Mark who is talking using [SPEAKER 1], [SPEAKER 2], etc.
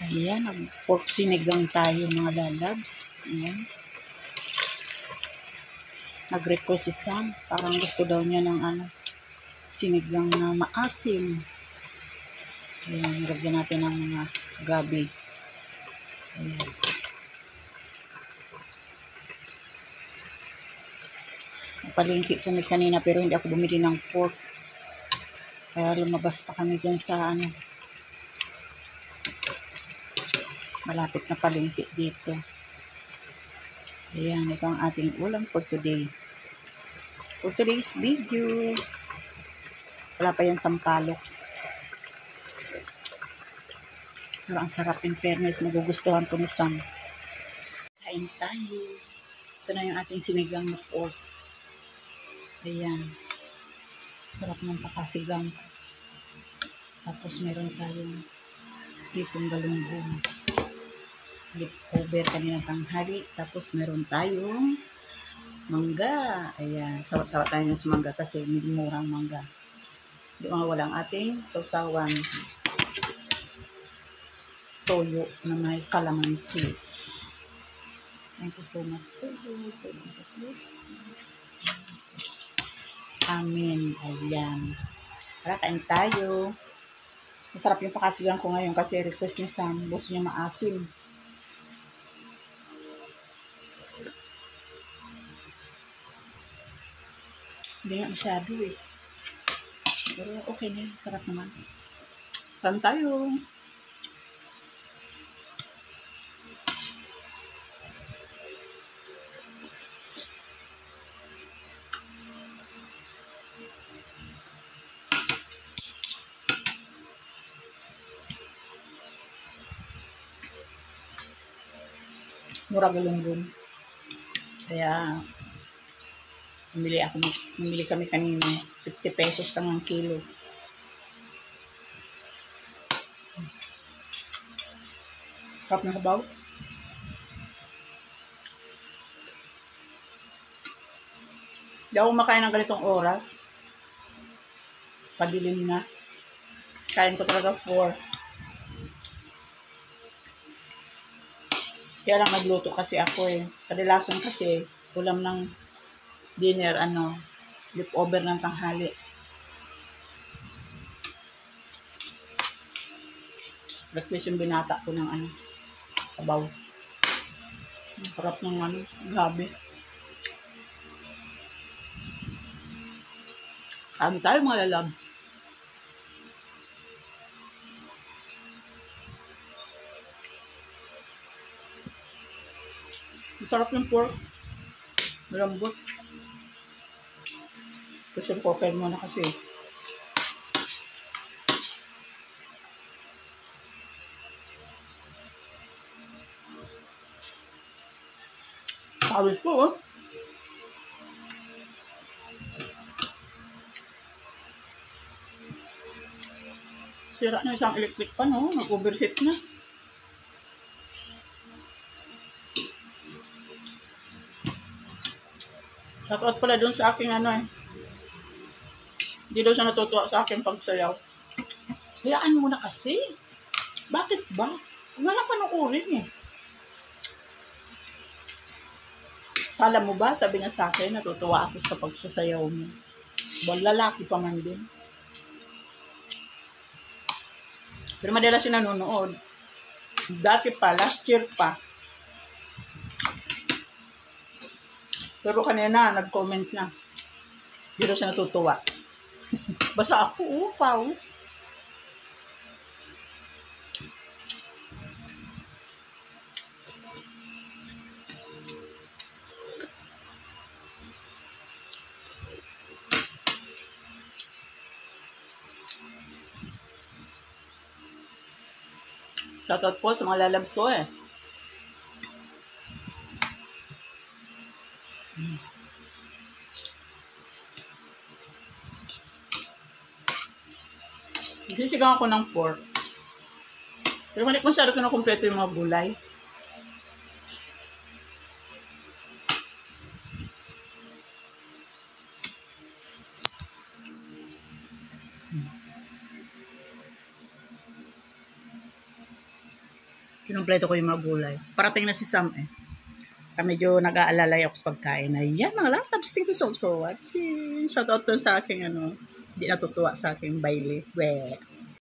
[SPEAKER 1] Ayan, nag-pork sinigang tayo mga lalabs. Ayan. Nag-request si Sam. Parang gusto daw niya ng sinigang na maasim. Ayan, nilagyan natin ng mga gabi. Ayan. Napalingki kami kanina pero hindi ako bumili ng pork. Kaya lumabas pa kami dyan sa malapit na palengke dito. Ayan, ito ang ating ulam for today. For today's video, wala pa yung sampalok. Pero ang sarap in fairness, magugustuhan ko ni Sam. Kain tayo. Ito na yung ating sinigang na pork. Ayan. Sarap ng pakasigang. Tapos meron tayong ditong galunggong. Leftover kanina tanghali. Tapos meron tayong mangga. Ayan. Sawat-sawat tayo ng mangga kasi medyo murang mangga. Hindi mawala ang ating sausawan. Toyo na may kalamansi. Thank you so much for this. Amen. Ayan. Tara, kain tayo. Masarap yung pakasigang ko ngayon kasi request ni Sam. Gusto niya maasim. Hindi nga masyado eh. Pero okay na. Sarap naman. Kain tayo. Mura galunggong. Kaya Bumili kami kanina. 50 pesos lang ang kilo. Sarap na sabaw. Hindi ako makain ng ganitong oras. Padilim na. Kain ko talaga 4. Kaya lang nagluto kasi ako eh. Kadalasan kasi ulam ng dinner, leftover ng tanghali. Request yung binata ko ng sabaw. Ang sarap ng gabi. Kain tayo mga lalab. Ang sarap ng pork. Malambot. Kasi cooker muna kasi. Tawid ko oh. Sira na isang electric pan oh. Nag-overheat na. Shoutout pala dun sa aking Hindi daw siya natutuwa sa aking pagsayaw. Hayaan mo na kasi. Bakit ba? Wala pa nuurin eh. Kala mo ba, sabi niya sa akin, natutuwa ako sa pagsasayaw mo. Lalaki pa man din. Pero madalas siya nanonood. Dati pa, last year pa. Pero kanina, nag-comment na. Hindi daw siya natutuwa. Basta ako, pause. Shoutout po sa mga lalabs ko eh. Sisigang ako ng pork. Pero hindi masyado ko na kumpleto yung mga gulay. Kinumpleto ko yung mga gulay. Parating na si Sam eh. Medyo nag-aalalay ako sa pagkain. Ayan mga laptops. Thank you so much for watching. Shout out to sa aking hindi natutuwa sa aking baile. Weh.